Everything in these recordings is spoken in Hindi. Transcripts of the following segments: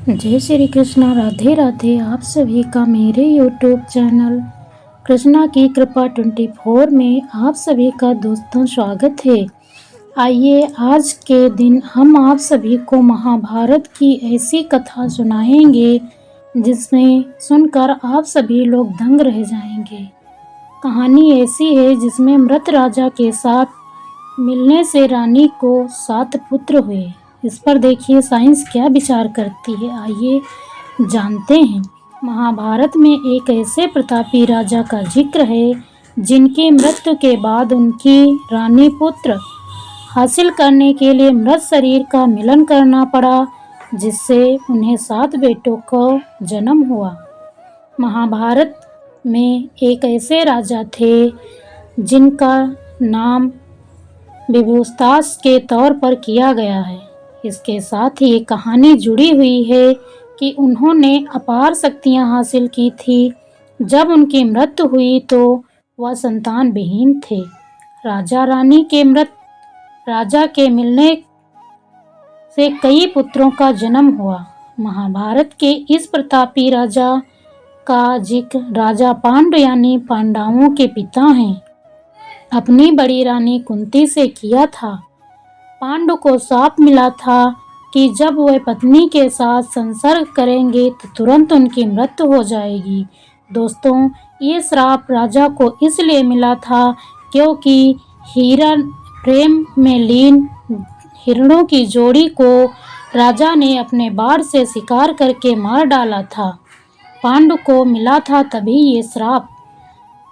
जय श्री कृष्णा। राधे राधे। आप सभी का मेरे यूट्यूब चैनल कृष्णा की कृपा 24 में आप सभी का दोस्तों स्वागत है। आइए आज के दिन हम आप सभी को महाभारत की ऐसी कथा सुनाएंगे जिसमें सुनकर आप सभी लोग दंग रह जाएंगे। कहानी ऐसी है जिसमें मृत राजा के साथ मिलने से रानी को 7 पुत्र हुए। इस पर देखिए साइंस क्या विचार करती है, आइए जानते हैं। महाभारत में एक ऐसे प्रतापी राजा का जिक्र है जिनकी मृत्यु के बाद उनकी रानी पुत्र हासिल करने के लिए मृत शरीर का मिलन करना पड़ा, जिससे उन्हें 7 बेटों का जन्म हुआ। महाभारत में एक ऐसे राजा थे जिनका नाम विभुस्तास के तौर पर किया गया है। इसके साथ ही एक कहानी जुड़ी हुई है कि उन्होंने अपार शक्तियां हासिल की थी। जब उनकी मृत्यु हुई तो वह संतान विहीन थे। राजा रानी के राजा के मिलने से कई पुत्रों का जन्म हुआ। महाभारत के इस प्रतापी राजा का जिक्र राजा पांडु यानी पांडवों के पिता हैं, अपनी बड़ी रानी कुंती से किया था। पांडु को श्राप मिला था कि जब वह पत्नी के साथ संसर्ग करेंगे तो तुरंत उनकी मृत्यु हो जाएगी। दोस्तों, ये श्राप राजा को इसलिए मिला था क्योंकि हिरण प्रेम में लीन हिरणों की जोड़ी को राजा ने अपने बाण से शिकार करके मार डाला था। पांडु को मिला था तभी ये श्राप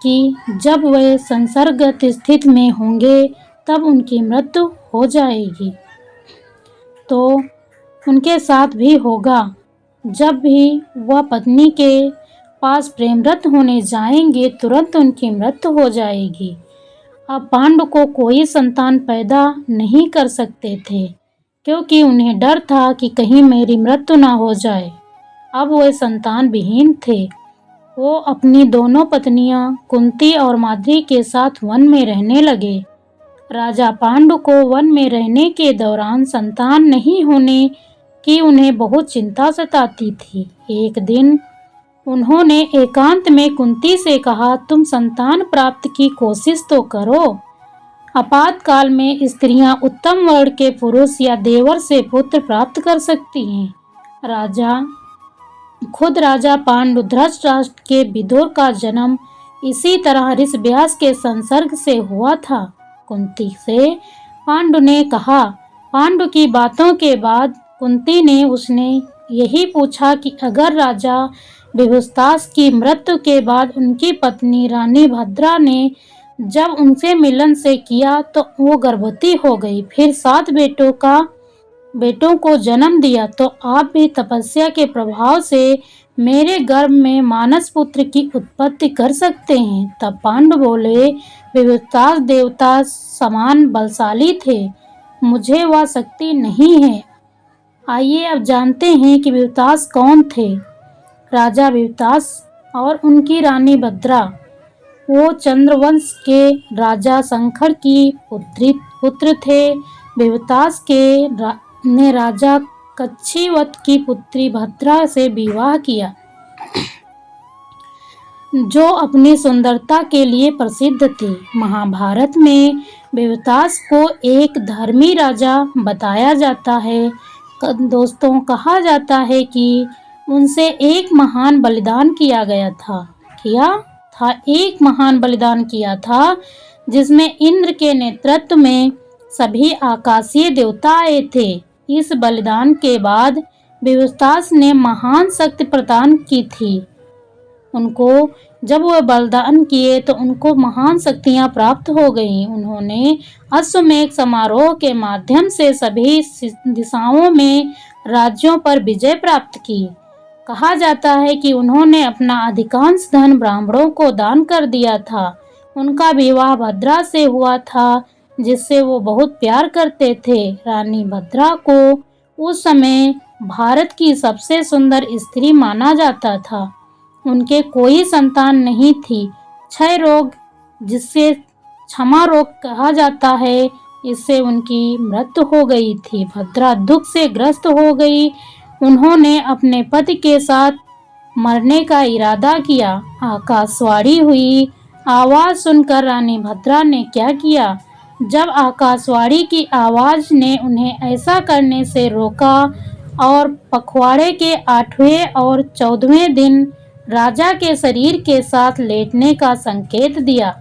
कि जब वे संसर्गत स्थिति में होंगे तब उनकी मृत्यु हो जाएगी। तो उनके साथ भी होगा। जब भी वह पत्नी के पास प्रेमरत होने जाएंगे तुरंत उनकी मृत्यु हो जाएगी। अब पांडु को कोई संतान पैदा नहीं कर सकते थे क्योंकि उन्हें डर था कि कहीं मेरी मृत्यु ना हो जाए। अब वे संतान विहीन थे। वो अपनी दोनों पत्नियां कुंती और माद्री के साथ वन में रहने लगे। राजा पांडु को वन में रहने के दौरान संतान नहीं होने की उन्हें बहुत चिंता सताती थी। एक दिन उन्होंने एकांत में कुंती से कहा, तुम संतान प्राप्ति की कोशिश तो करो। आपातकाल में स्त्रियां उत्तम वर्ण के पुरुष या देवर से पुत्र प्राप्त कर सकती हैं। खुद राजा पांडु धृतराष्ट्र के विदुर का जन्म इसी तरह ऋषि व्यास के संसर्ग से हुआ था। कुंती से पांडु ने कहा। पांडु की बातों के बाद कुंती ने उसने यही पूछा कि अगर राजा विभुस्तास की मृत्यु के बाद उनकी पत्नी रानी भद्रा ने जब उनसे मिलन से किया तो वो गर्भवती हो गई, फिर 7 बेटों को जन्म दिया, तो आप भी तपस्या के प्रभाव से मेरे गर्भ में मानस पुत्र की उत्पत्ति कर सकते हैं। तब पांडु बोले, विभुस्तास देवता समान बलशाली थे, मुझे वह शक्ति नहीं है। आइए अब जानते हैं कि विभुस्तास कौन थे। राजा विभुस्तास और उनकी रानी भद्रा वो चंद्रवंश के राजा शंकर की पुत्र थे। विभुस्तास ने राजा कच्छिवत की पुत्री भद्रा से विवाह किया, जो अपनी सुंदरता के लिए प्रसिद्ध थी। महाभारत में विभुस्तास को एक धर्मी राजा बताया जाता है। दोस्तों, कहा जाता है कि उनसे एक महान बलिदान किया था। एक महान बलिदान किया था जिसमें इंद्र के नेतृत्व में सभी आकाशीय देवता आए थे। इस बलिदान के बाद विभुस्तास ने महान शक्ति प्रदान की थी। उनको जब वह बलिदान किए तो उनको महान शक्तियां प्राप्त हो गईं। उन्होंने अश्वमेध समारोह के माध्यम से सभी दिशाओं में राज्यों पर विजय प्राप्त की। कहा जाता है कि उन्होंने अपना अधिकांश धन ब्राह्मणों को दान कर दिया था। उनका विवाह भद्रा से हुआ था जिससे वो बहुत प्यार करते थे। रानी भद्रा को उस समय भारत की सबसे सुंदर स्त्री माना जाता था। उनके कोई संतान नहीं थी। क्षय रोग, जिससे क्षमा रोग कहा जाता है, इससे उनकी मृत्यु हो गई थी। भद्रा दुख से ग्रस्त हो गई। उन्होंने अपने पति के साथ मरने का इरादा किया। आकाशवाणी हुई। आवाज सुनकर रानी भद्रा ने क्या किया? जब आकाशवाणी की आवाज ने उन्हें ऐसा करने से रोका और पखवाड़े के 8वें और 14वें दिन राजा के शरीर के साथ लेटने का संकेत दिया,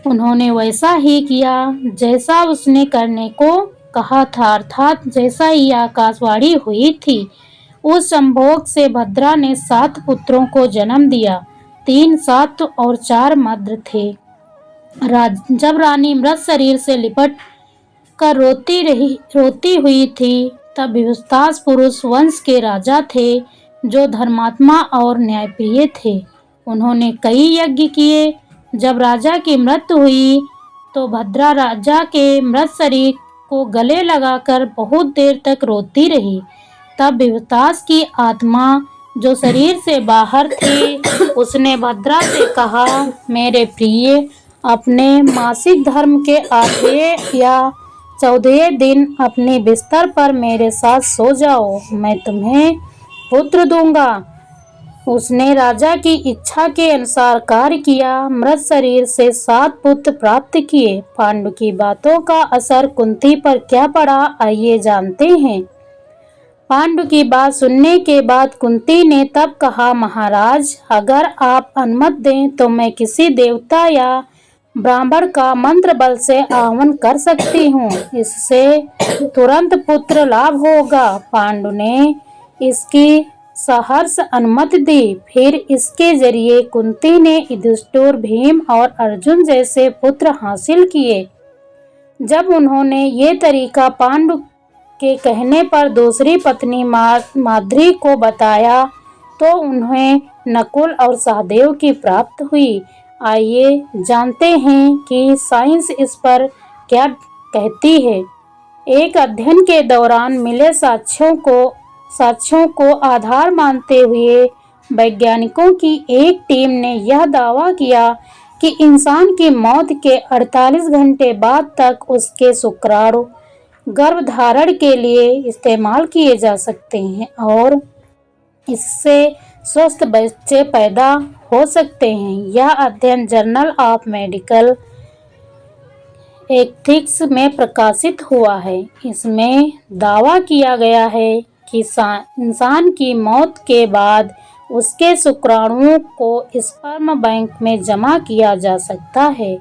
उन्होंने वैसा ही किया जैसा उसने करने को कहा था, अर्थात जैसा ही आकाशवाणी हुई थी। उस संभोग से भद्रा ने 7 पुत्रों को जन्म दिया। 3 7 और 4 मद्र थे। जब रानी मृत शरीर से लिपट कर रोती हुई थी, तब भिवस्तास पुरुष वंश के राजा थे जो धर्मात्मा और न्यायप्रिय थे। उन्होंने कई यज्ञ किए। जब राजा की मृत्यु हुई तो भद्रा राजा के मृत शरीर को गले लगाकर बहुत देर तक रोती रही। तब भिवस्तास की आत्मा जो शरीर से बाहर थी, उसने भद्रा से कहा, मेरे प्रिय, अपने मासिक धर्म के 8वें या 14वें दिन अपने बिस्तर पर मेरे साथ सो जाओ, मैं तुम्हें पुत्र दूंगा। उसने राजा की इच्छा के अनुसार कार्य किया। मृत शरीर से 7 पुत्र प्राप्त किए। पांडु की बातों का असर कुंती पर क्या पड़ा, आइए जानते हैं। पांडु की बात सुनने के बाद कुंती ने तब कहा, महाराज, अगर आप अनुमति दें तो मैं किसी देवता या ब्राह्मण का मंत्र बल से आह्वान कर सकती हूँ, इससे तुरंत पुत्र लाभ होगा। पांडु ने इसकी सहर्ष अनुमति दी। फिर इसके जरिए कुंती ने युधिष्ठिर, भीम और अर्जुन जैसे पुत्र हासिल किए। जब उन्होंने ये तरीका पांडु के कहने पर दूसरी पत्नी माद्री को बताया तो उन्हें नकुल और सहदेव की प्राप्त हुई। आइए जानते हैं कि साइंस इस पर क्या कहती है। एक अध्ययन के दौरान मिले साक्ष्यों को आधार मानते हुए वैज्ञानिकों की एक टीम ने यह दावा किया कि इंसान की मौत के 48 घंटे बाद तक उसके शुक्राणु गर्भधारण के लिए इस्तेमाल किए जा सकते हैं और इससे स्वस्थ बच्चे पैदा हो सकते हैं। यह अध्ययन जर्नल ऑफ मेडिकल एथिक्स में प्रकाशित हुआ है। इसमें दावा किया गया है कि इंसान की मौत के बाद उसके शुक्राणुओं को स्पर्म बैंक में जमा किया जा सकता है।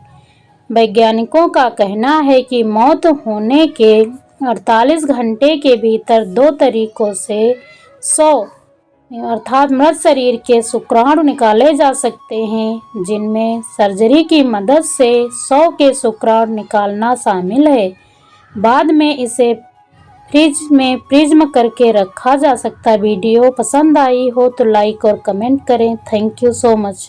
वैज्ञानिकों का कहना है कि मौत होने के 48 घंटे के भीतर 2 तरीकों से 100 अर्थात मृत शरीर के शुक्राणु निकाले जा सकते हैं, जिनमें सर्जरी की मदद से 100 के शुक्राणु निकालना शामिल है। बाद में इसे फ्रिज में प्रिज्म करके रखा जा सकता है। वीडियो पसंद आई हो तो लाइक और कमेंट करें। Thank you so much.